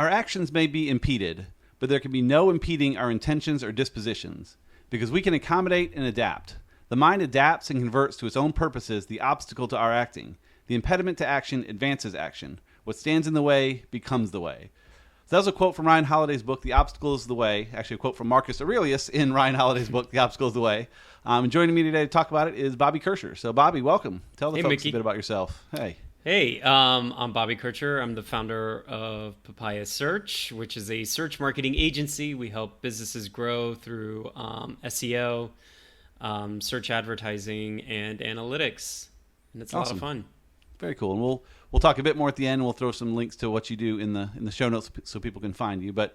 Our actions may be impeded, but there can be no impeding our intentions or dispositions, because we can accommodate and adapt. The mind adapts and converts to its own purposes the obstacle to our acting. The impediment to action advances action. What stands in the way becomes the way. So that was a quote from Ryan Holiday's book, The Obstacle is the Way. Actually, a quote from Marcus Aurelius in Ryan Holiday's book, The Obstacle is the Way. And joining me today to talk about it is Bobby Kircher. So, Bobby, welcome. Tell the folks Mickey. a bit about yourself. Hey. Hey, I'm Bobby Kircher. I'm the founder of Papaya Search, which is a search marketing agency. We help businesses grow through SEO, search advertising, and analytics. And it's a lot of fun. Very cool. And we'll talk a bit more at the end. We'll throw some links to what you do in the show notes so people can find you. But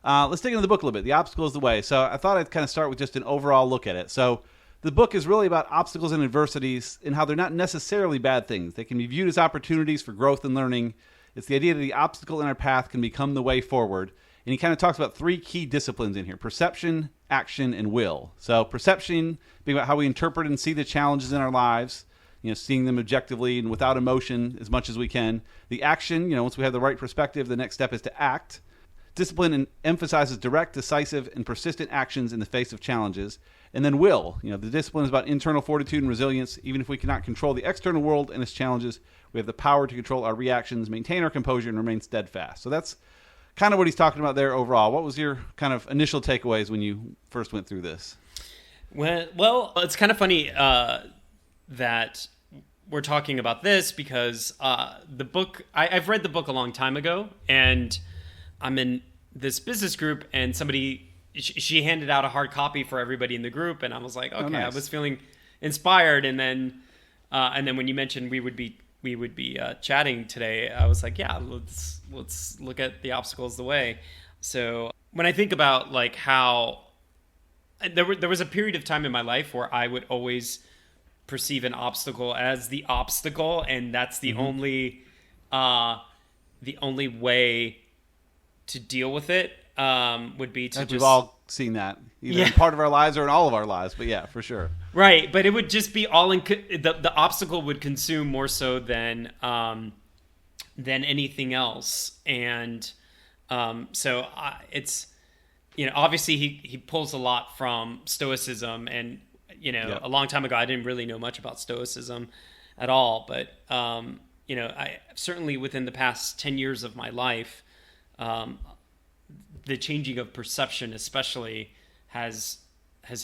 let's dig into the book a little bit. The Obstacle is the Way. So I thought I'd kind of start with just an overall look at it. So the book is really about obstacles and adversities and how they're not necessarily bad things. They can be viewed as opportunities for growth and learning. It's the idea that the obstacle in our path can become the way forward. And he kind of talks about three key disciplines in here: perception, action, and will. So perception being about how we interpret and see the challenges in our lives, seeing them objectively and without emotion as much as we can. The action, once we have the right perspective, the next step is to act. Discipline emphasizes direct, decisive, and persistent actions in the face of challenges. And then will, the discipline is about internal fortitude and resilience. Even if we cannot control the external world and its challenges, we have the power to control our reactions, maintain our composure, and remain steadfast. So that's kind of what he's talking about there overall. What was your kind of initial takeaways when you first went through this? Well, it's kind of funny that we're talking about this because the book, I've read the book a long time ago, and I'm in this business group, and she handed out a hard copy for everybody in the group, and I was like, okay, nice. I was feeling inspired, and then when you mentioned we would be chatting today, I was like, yeah, let's look at The Obstacle is the Way. So when I think about like how there was a period of time in my life where I would always perceive an obstacle as the obstacle, and that's the only way to deal with it. Would be to we've all seen that either in part of our lives or in all of our lives, but yeah, for sure. Right, but it would just be all in the obstacle would consume more so than anything else, and so it's obviously he pulls a lot from Stoicism, and a long time ago I didn't really know much about Stoicism at all, but I certainly within the past 10 years of my life, the changing of perception especially has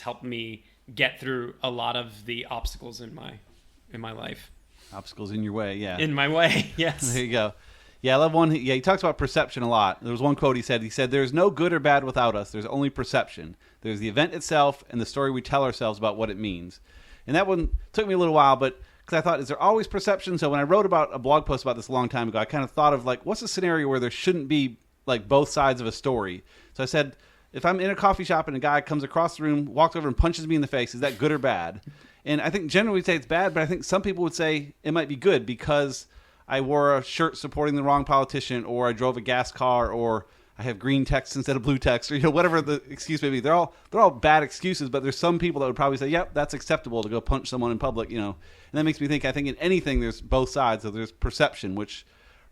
helped me get through a lot of the obstacles in my life. Obstacles in your way, yeah. In my way, yes. There you go. Yeah, I love one. Yeah, he talks about perception a lot. There was one quote he said, there's no good or bad without us. There's only perception. There's the event itself and the story we tell ourselves about what it means. And that one took me a little while, but because I thought, is there always perception? So when I wrote about a blog post about this a long time ago, I kind of thought of like, what's a scenario where there shouldn't be like both sides of a story? So I said, if I'm in a coffee shop and a guy comes across the room, walks over and punches me in the face, is that good or bad? And I think generally we'd say it's bad, but I think some people would say it might be good because I wore a shirt supporting the wrong politician, or I drove a gas car, or I have green text instead of blue text, or whatever the excuse may be. They're all bad excuses, but there's some people that would probably say, yep, that's acceptable to go punch someone in public, And that makes me think, I think in anything there's both sides. So there's perception, which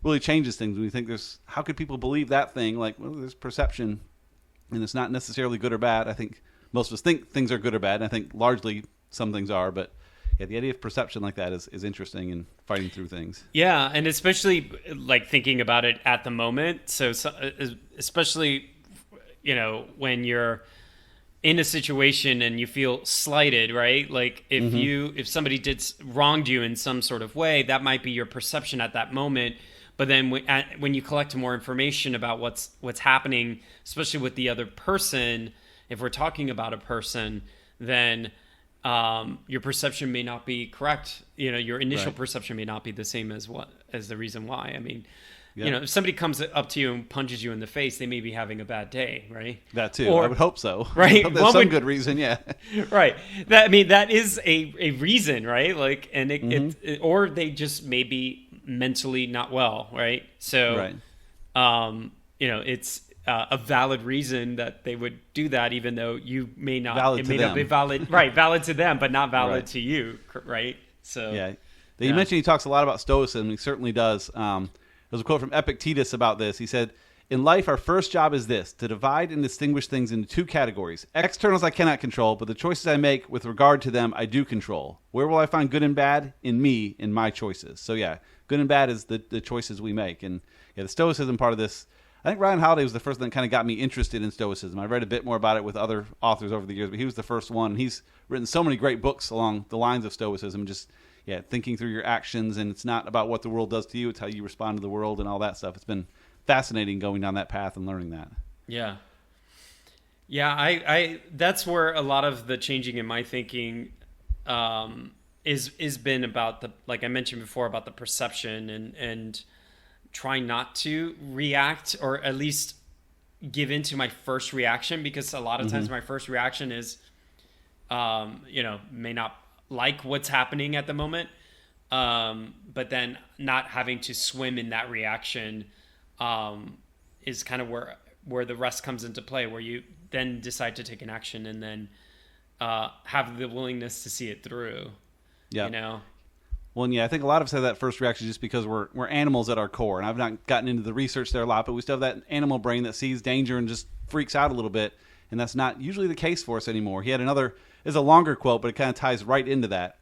really changes things. When you think how could people believe that thing? Like, well, there's perception, and it's not necessarily good or bad. I think most of us think things are good or bad, and I think largely some things are, but yeah, the idea of perception like that is interesting in fighting through things. Yeah, and especially like thinking about it at the moment. So especially, when you're in a situation and you feel slighted, right? Like if somebody wronged you in some sort of way, that might be your perception at that moment. But then when you collect more information about what's happening, especially with the other person, if we're talking about a person, then your perception may not be correct. Your initial perception may not be the same as the reason why. I mean, if somebody comes up to you and punches you in the face, they may be having a bad day, right? That too. I would hope so. Right. There's some good reason, yeah. Right. That is a reason, right? Like, and it or they just may be mentally not well, right? So, it's a valid reason that they would do that, even though you may not. It may not be valid, right? Valid to them, but not valid to you, right? So, yeah. You mentioned he talks a lot about Stoicism. He certainly does. There's a quote from Epictetus about this. He said, In life, our first job is this: to divide and distinguish things into two categories. Externals I cannot control, but the choices I make with regard to them I do control. Where will I find good and bad? In me, in my choices. So yeah, good and bad is the choices we make. And yeah, the Stoicism part of this, I think Ryan Holiday was the first one that kind of got me interested in Stoicism. I've read a bit more about it with other authors over the years, but he was the first one. And he's written so many great books along the lines of Stoicism, just thinking through your actions. And it's not about what the world does to you, it's how you respond to the world and all that stuff. It's been fascinating going down that path and learning that. Yeah. I that's where a lot of the changing in my thinking is been about the, like I mentioned before, about the perception and trying not to react, or at least give into my first reaction, because a lot of times my first reaction is may not like what's happening at the moment, but then not having to swim in that reaction is kind of where the rest comes into play, where you then decide to take an action and then have the willingness to see it through. Yeah. Well, and I think a lot of us have that first reaction just because we're animals at our core, and I've not gotten into the research there a lot, but we still have that animal brain that sees danger and just freaks out a little bit, and that's not usually the case for us anymore. He had it's a longer quote, but it kind of ties right into that.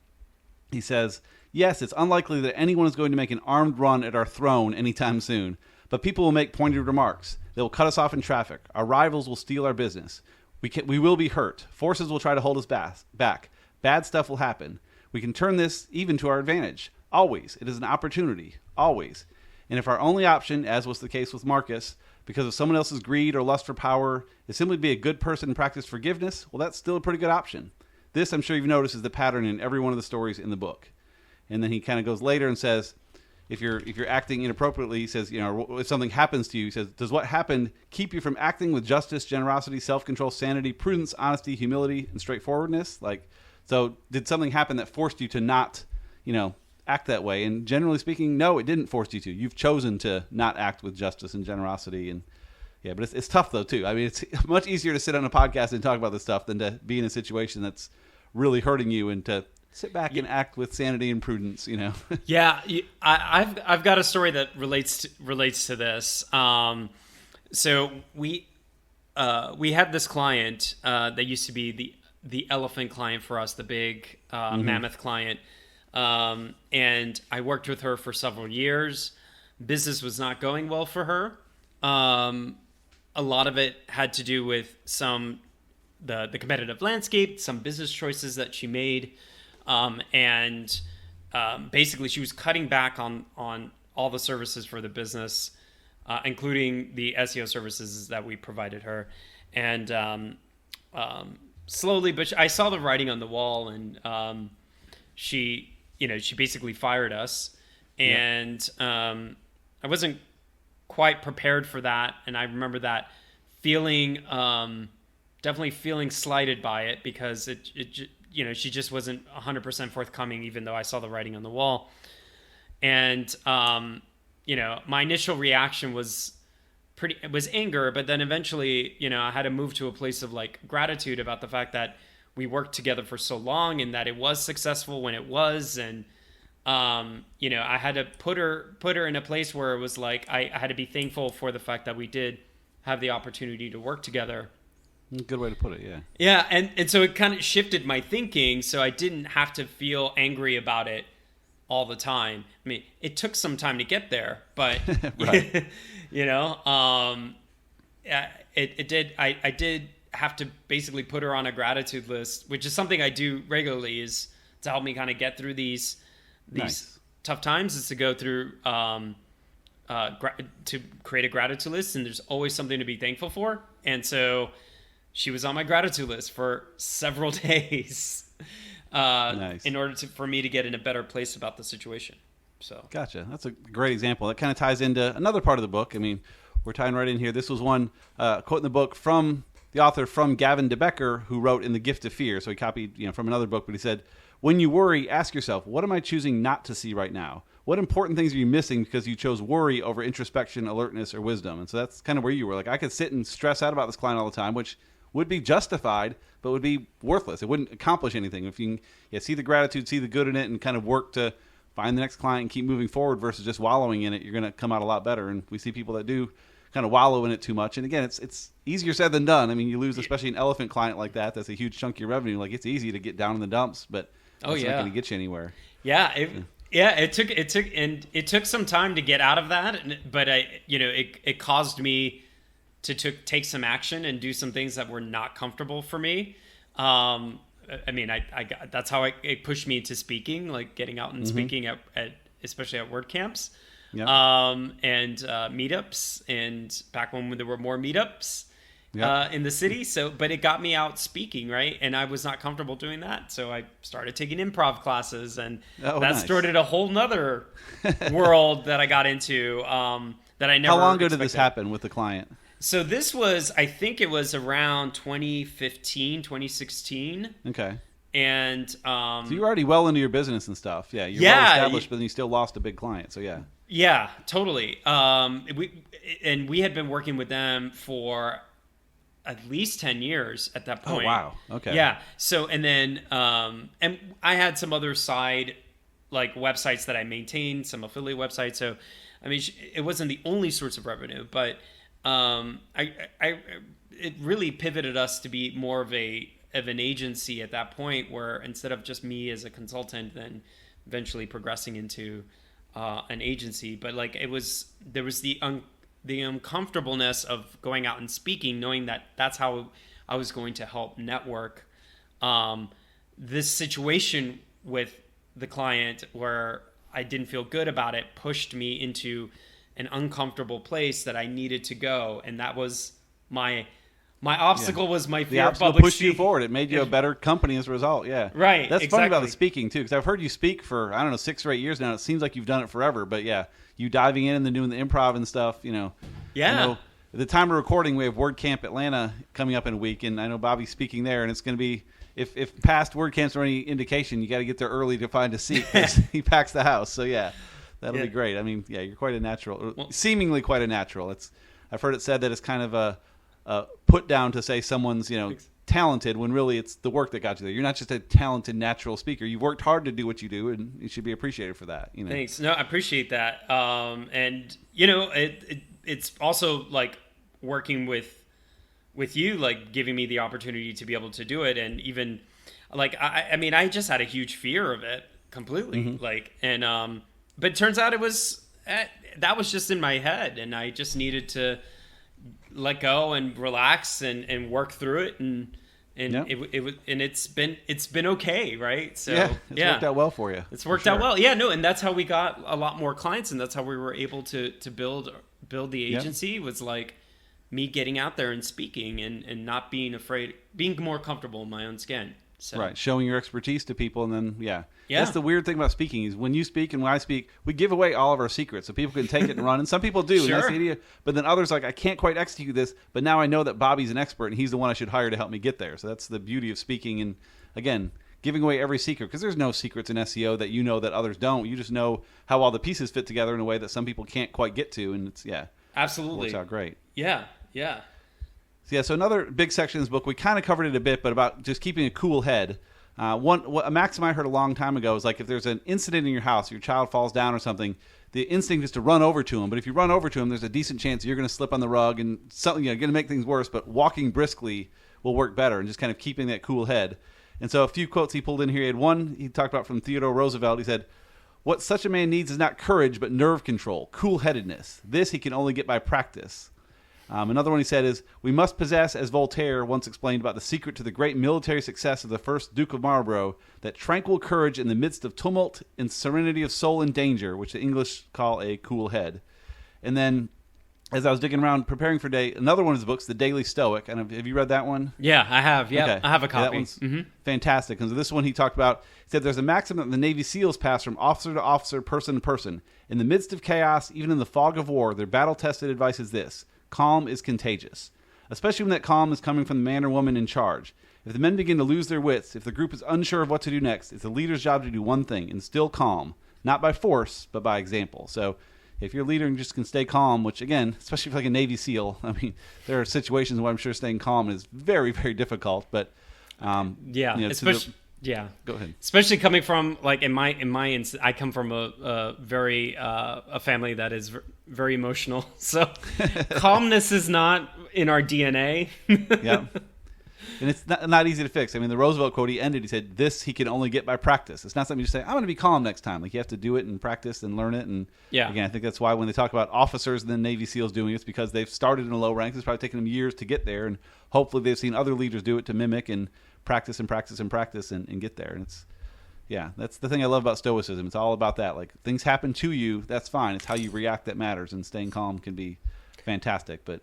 He says, "Yes, it's unlikely that anyone is going to make an armed run at our throne anytime soon, but people will make pointed remarks. They will cut us off in traffic. Our rivals will steal our business. We will be hurt. Forces will try to hold us back. Bad stuff will happen. We can turn this even to our advantage. Always. It is an opportunity. Always. And if our only option, as was the case with Marcus, because of someone else's greed or lust for power, is simply to be a good person and practice forgiveness, well, that's still a pretty good option. This, I'm sure you've noticed, is the pattern in every one of the stories in the book." And then he kind of goes later and says, if you're acting inappropriately, he says, if something happens to you, he says, "Does what happened keep you from acting with justice, generosity, self-control, sanity, prudence, honesty, humility, and straightforwardness?" So did something happen that forced you to not, act that way? And generally speaking, no, it didn't force you to. You've chosen to not act with justice and generosity. And but it's tough though too. I mean, it's much easier to sit on a podcast and talk about this stuff than to be in a situation that's really hurting you and to sit back and act with sanity and prudence. Yeah, I've got a story that relates to this. So we had this client that used to be the elephant client for us, the big mammoth client. And I worked with her for several years. Business was not going well for her. A lot of it had to do with the competitive landscape, some business choices that she made. And basically she was cutting back on all the services for the business, including the SEO services that we provided her. And slowly, but I saw the writing on the wall, and she basically fired us, and I wasn't quite prepared for that, and I remember that feeling, definitely feeling slighted by it, because she just wasn't 100% forthcoming, even though I saw the writing on the wall. And my initial reaction was anger, but then eventually, I had to move to a place of gratitude about the fact that we worked together for so long and that it was successful when it was. And, I had to put her in a place where it was I had to be thankful for the fact that we did have the opportunity to work together. Good way to put it. Yeah. Yeah. And so it kind of shifted my thinking. So I didn't have to feel angry about it all the time. I mean, it took some time to get there, but right. It did. I did have to basically put her on a gratitude list, which is something I do regularly, is to help me kind of get through these nice. Tough times, is to go through to create a gratitude list, and there's always something to be thankful for. And so she was on my gratitude list for several days. Nice. In order for me to get in a better place about the situation. So gotcha. That's a great example. That kind of ties into another part of the book. I mean, we're tying right in here. This was one quote in the book from the author, from Gavin de Becker, who wrote in The Gift of Fear. So he copied from another book, but he said, "When you worry, ask yourself, what am I choosing not to see right now? What important things are you missing because you chose worry over introspection, alertness, or wisdom?" And so that's kind of where you were. I could sit and stress out about this client all the time, which would be justified, but would be worthless. It wouldn't accomplish anything. If you can see the gratitude, see the good in it, and kind of work to find the next client and keep moving forward versus just wallowing in it, you're going to come out a lot better. And we see people that do kind of wallow in it too much. And again, it's easier said than done. I mean, you lose especially an elephant client like that. That's a huge chunk of your revenue. Like, it's easy to get down in the dumps, but it's not going to get you anywhere. It took some time to get out of that, but it caused me to take some action and do some things that were not comfortable for me. I mean, I got, that's how it pushed me to speaking, like getting out and speaking at especially at WordCamps, and meetups, and back when there were more meetups in the city. So, but it got me out speaking, right? And I was not comfortable doing that, so I started taking improv classes, and that started a whole nother world that I got into. That I never. How long ago did this happen with the client? So this was, I think it was around 2015, 2016. Okay. And so you're already well into your business and stuff. Yeah, you're well established, but then you still lost a big client. So yeah. Yeah, totally. We had been working with them for at least 10 years at that point. Oh wow. Okay. Yeah. So and then and I had some other side like websites that I maintained, some affiliate websites. So I mean, it wasn't the only source of revenue, but it really pivoted us to be more of an agency at that point, where instead of just me as a consultant, then eventually progressing into an agency. But like there was the uncomfortableness of going out and speaking, knowing that that's how I was going to help network. This situation with the client where I didn't feel good about it pushed me into an uncomfortable place that I needed to go, and that was my obstacle. Was my fear of public pushed you forward. It made you a better company as a result. Yeah, right. That's funny about the speaking too, because I've heard you speak for 6 or 8 years now. It seems like you've done it forever, but yeah, you diving in and then doing the improv and stuff. Yeah. At the time of recording, we have WordCamp Atlanta coming up in a week, and I know Bobby's speaking there, and it's going to be. If past WordCamps are any indication, you got to get there early to find a seat, because he packs the house. So yeah. That'll be great. I mean, yeah, you're quite a natural, seemingly quite a natural. I've heard it said that it's kind of a put down to say someone's, talented, when really it's the work that got you there. You're not just a talented natural speaker. You've worked hard to do what you do, and you should be appreciated for that. Thanks. No, I appreciate that. And it's also like working with you, like giving me the opportunity to be able to do it, and even like I mean, I just had a huge fear of it completely, but it turns out that was just in my head, and I just needed to let go and relax and work through it, and it's been okay, right? So it's worked out well for you. It's worked out well, yeah. No, and that's how we got a lot more clients, and that's how we were able to build the agency. Was like me getting out there and speaking, and not being afraid, being more comfortable in my own skin. So. Right, showing your expertise to people, and then that's the weird thing about speaking is when you speak and when I speak, we give away all of our secrets so people can take it and run, and some people do, and that's the idea. But then others like, I can't quite execute this, but now I know that Bobby's an expert and he's the one I should hire to help me get there. So that's the beauty of speaking, and again, giving away every secret, because there's no secrets in SEO that you know that others don't. You just know how all the pieces fit together in a way that some people can't quite get to, and it's absolutely works out great. Yeah. So another big section of this book, we kind of covered it a bit, but about just keeping a cool head. A maxim I heard a long time ago is like, if there's an incident in your house, your child falls down or something, the instinct is to run over to him. But if you run over to him, there's a decent chance you're going to slip on the rug and something, going to make things worse. But walking briskly will work better, and just kind of keeping that cool head. And so a few quotes he pulled in here. He had one he talked about from Theodore Roosevelt. He said, "What such a man needs is not courage, but nerve control, cool-headedness. This he can only get by practice." Another one he said is, "We must possess, as Voltaire once explained about the secret to the great military success of the first Duke of Marlborough, that tranquil courage in the midst of tumult and serenity of soul and danger, which the English call a cool head." And then, as I was digging around preparing for today, another one of his books, The Daily Stoic. And have you read that one? Yeah, I have. Yeah, okay. I have a copy. That one's fantastic. And so this one he talked about, he said, "There's a maxim that the Navy SEALs pass from officer to officer, person to person. In the midst of chaos, even in the fog of war, their battle-tested advice is this: calm is contagious, especially when that calm is coming from the man or woman in charge. If the men begin to lose their wits, if the group is unsure of what to do next, it's the leader's job to do one thing: instill calm, not by force, but by example." So if you're a leader and just can stay calm, which again, especially if you're like a Navy SEAL, I mean, there are situations where I'm sure staying calm is very, very difficult. But especially Yeah. Go ahead. Especially coming from like I come from a very a family that is very emotional. So calmness is not in our DNA. Yeah. And it's not easy to fix. I mean, the Roosevelt quote, he ended, he said, "This he can only get by practice." It's not something you say, "I'm going to be calm next time." Like, you have to do it and practice and learn it. And again, I think that's why when they talk about officers and then Navy SEALs doing it, it's because they've started in a low rank. It's probably taken them years to get there. And hopefully they've seen other leaders do it to mimic and practice and practice and practice and get there. And that's the thing I love about Stoicism. It's all about that. Like, things happen to you, that's fine. It's how you react that matters. And staying calm can be fantastic, but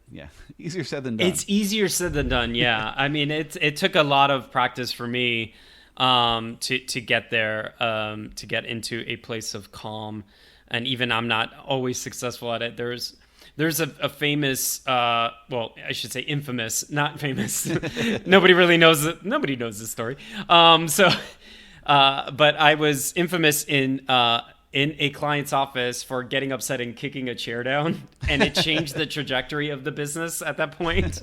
easier said than done. It's easier said than done. Yeah, I mean, it took a lot of practice for me to get there, to get into a place of calm, and even I'm not always successful at it. There's a famous, well, I should say infamous, not famous. Nobody really knows it. Nobody knows this story. But I was infamous in a client's office for getting upset and kicking a chair down, and it changed the trajectory of the business at that point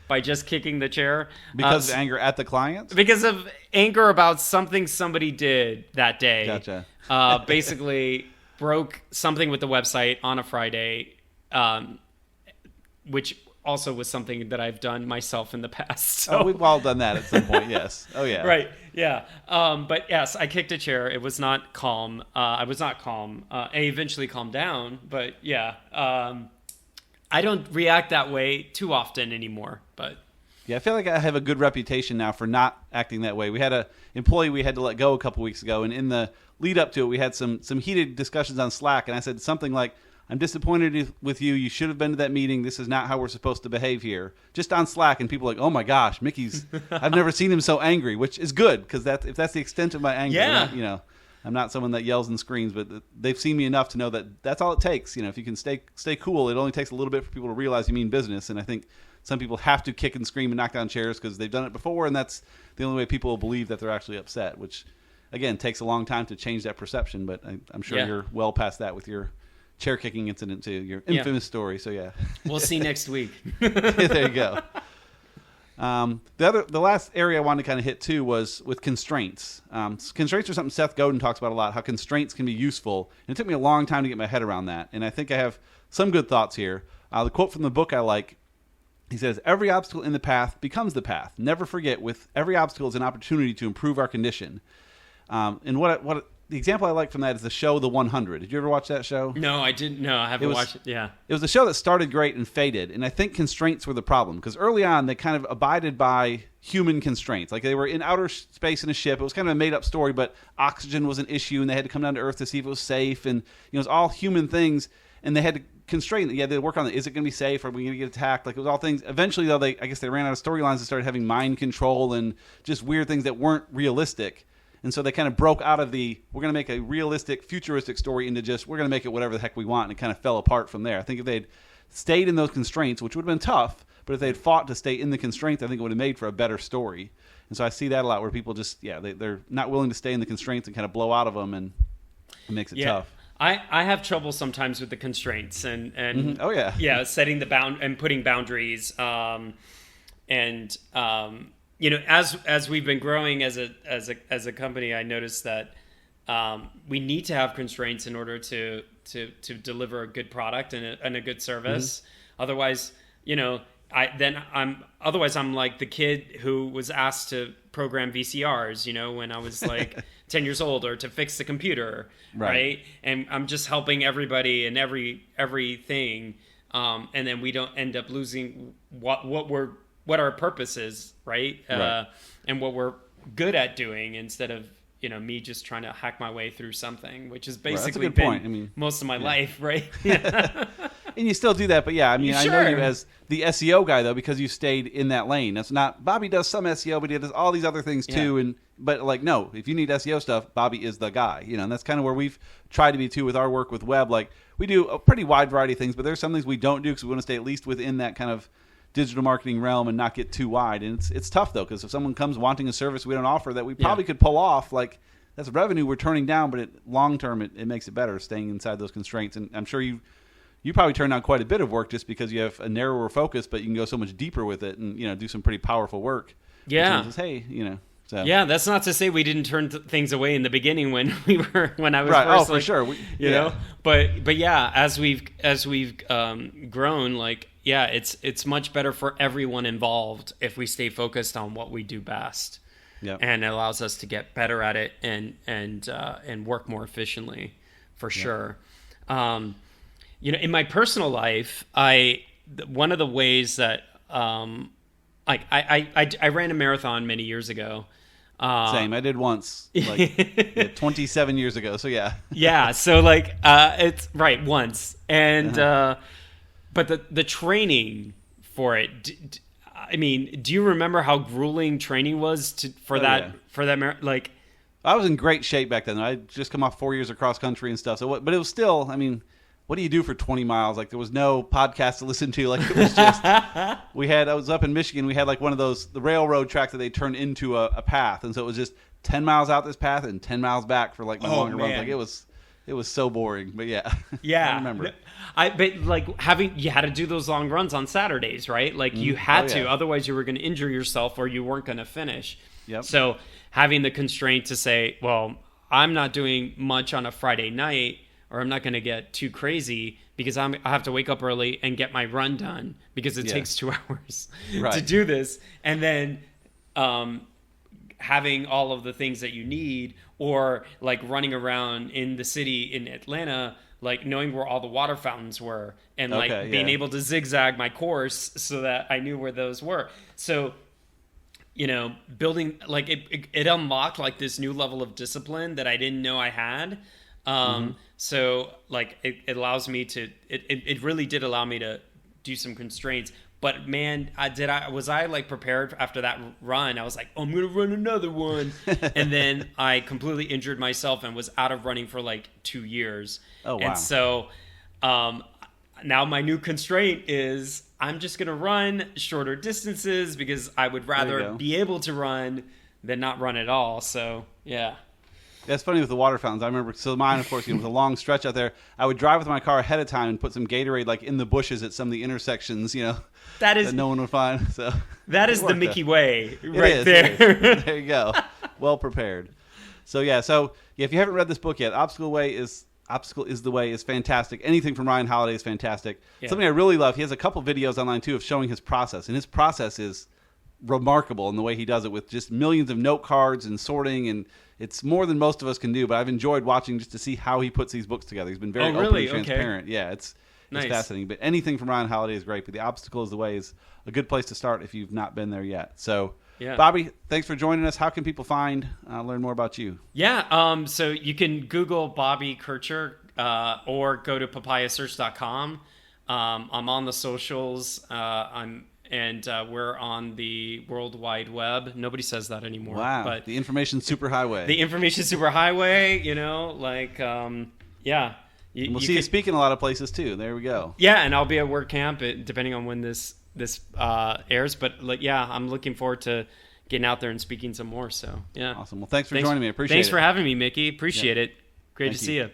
by just kicking the chair. Because of anger at the client? Because of anger about something somebody did that day. Gotcha. Basically broke something with the website on a Friday, which also was something that I've done myself in the past. So. We've all done that at some point, yes. Oh, yeah. Right, yeah. But yes, I kicked a chair. It was not calm. I was not calm. I eventually calmed down, but yeah. I don't react that way too often anymore, but... Yeah, I feel like I have a good reputation now for not acting that way. We had an employee we had to let go a couple weeks ago, and in the lead up to it, we had some heated discussions on Slack, and I said something like, "I'm disappointed with you. You should have been to that meeting. This is not how we're supposed to behave here." Just on Slack, and people are like, "Oh my gosh, Mickey's! I've never seen him so angry," which is good because if that's the extent of my anger, I'm not someone that yells and screams, but they've seen me enough to know that that's all it takes. If you can stay cool, it only takes a little bit for people to realize you mean business. And I think some people have to kick and scream and knock down chairs because they've done it before, and that's the only way people will believe that they're actually upset. Which, again, takes a long time to change that perception. But I'm sure you're well past that with your chair kicking incident too, your infamous story. So we'll see next week. There you go. The last area I wanted to kind of hit too was with constraints. Constraints are something Seth Godin talks about a lot. How constraints can be useful, and it took me a long time to get my head around that. And I think I have some good thoughts here. The quote from the book I like. He says, "Every obstacle in the path becomes the path. Never forget, with every obstacle is an opportunity to improve our condition." And what the example I like from that is the show The 100. Did you ever watch that show? No, I didn't. No, I haven't watched it. Yeah. It was a show that started great and faded, and I think constraints were the problem because early on they kind of abided by human constraints. Like they were in outer space in a ship. It was kind of a made-up story, but oxygen was an issue, and they had to come down to Earth to see if it was safe, and it was all human things, and they had to constrain it. Yeah, they work on it. Is it going to be safe? Are we going to get attacked? Like, it was all things. Eventually, though, I guess they ran out of storylines and started having mind control and just weird things that weren't realistic. And so they kind of broke out of we're going to make a realistic, futuristic story into just, we're going to make it whatever the heck we want, and it kind of fell apart from there. I think if they'd stayed in those constraints, which would have been tough, but if they'd fought to stay in the constraints, I think it would have made for a better story. And so I see that a lot where people just, they're not willing to stay in the constraints and kind of blow out of them, and it makes it tough. I have trouble sometimes with the constraints and mm-hmm. Setting the and putting boundaries, as we've been growing as a company, I noticed that we need to have constraints in order to deliver a good product and a good service. Mm-hmm. Otherwise, I'm like the kid who was asked to program VCRs, when I was like 10 years old, or to fix the computer, right? And I'm just helping everybody and everything, and then we don't end up losing what our purpose is, right? And what we're good at doing, instead of me just trying to hack my way through something, which is basically been most of my life, right? And you still do that, but I know you as the SEO guy though, because you stayed in that lane. That's not Bobby does some SEO, but he does all these other things too. But no, if you need SEO stuff, Bobby is the guy. And that's kind of where we've tried to be too with our work with web. Like, we do a pretty wide variety of things, but there's some things we don't do because we want to stay at least within that kind of digital marketing realm and not get too wide. And it's tough though, because if someone comes wanting a service we don't offer that we probably could pull off, like, that's revenue we're turning down, but long term it makes it better staying inside those constraints. And I'm sure you probably turn down quite a bit of work just because you have a narrower focus, but you can go so much deeper with it and do some pretty powerful work. Yeah. Says, hey, So yeah, that's not to say we didn't turn things away in the beginning when I was right. first, For sure. You know, but yeah, as we've grown, like, yeah, it's much better for everyone involved if we stay focused on what we do best. Yep. And it allows us to get better at it and work more efficiently, for sure. You know, in my personal life, one of the ways that I ran a marathon many years ago. Same. I did once, like 27 years ago. So yeah. Yeah. So like, it's right once, and but the training for it. I mean, do you remember how grueling training was for that like? I was in great shape back then. I'd just come off 4 years of cross country and stuff. So, but it was still. I mean, what do you do for 20 miles? Like, there was no podcast to listen to. Like, it was just, I was up in Michigan. We had like one of those, the railroad tracks that they turned into a path. And so it was just 10 miles out this path and 10 miles back for like my longer runs. Like, it was so boring, but yeah. Yeah. I remember. But like you had to do those long runs on Saturdays, right? Like you had to, otherwise you were going to injure yourself or you weren't going to finish. Yep. So having the constraint to say, well, I'm not doing much on a Friday night, or I'm not going to get too crazy because I have to wake up early and get my run done because it takes 2 hours to do this. And then having all of the things that you need, or like running around in the city in Atlanta, like knowing where all the water fountains were and being able to zigzag my course so that I knew where those were. So, you know, building like it unlocked like this new level of discipline that I didn't know I had. So like it allows me to, it really did allow me to do some constraints, but man, was I like prepared after that run? I was like, oh, I'm going to run another one. And then I completely injured myself and was out of running for like 2 years. Oh, wow. And so, now my new constraint is I'm just going to run shorter distances because I would rather be able to run than not run at all. So yeah. That's funny with the water fountains. I remember, so mine, of course, with a long stretch out there, I would drive with my car ahead of time and put some Gatorade like in the bushes at some of the intersections, you know, that no one would find. So that is the Mickey way there. There you go. Well prepared. So yeah, if you haven't read this book yet, Obstacle is the Way is fantastic. Anything from Ryan Holiday is fantastic. Yeah. Something I really love, he has a couple videos online too of showing his process, and his process is remarkable in the way he does it with just millions of note cards and sorting, and it's more than most of us can do, but I've enjoyed watching just to see how he puts these books together. He's been very open and transparent. Okay. Yeah, it's fascinating. But anything from Ryan Holiday is great, but The Obstacle is the Way is a good place to start if you've not been there yet. So, Bobby, thanks for joining us. How can people learn more about you? Yeah, so you can Google Bobby Kircher or go to papayasearch.com. I'm on the socials. We're on the World Wide Web. Nobody says that anymore. Wow. But the information superhighway. The information superhighway, you know, like, yeah. We'll see you speak in a lot of places too. There we go. Yeah, and I'll be at WordCamp depending on when this airs. But like, yeah, I'm looking forward to getting out there and speaking some more. So, yeah. Awesome. Well, thanks for joining me. I appreciate it. Thanks for having me, Mickey. Appreciate it. Great to see you.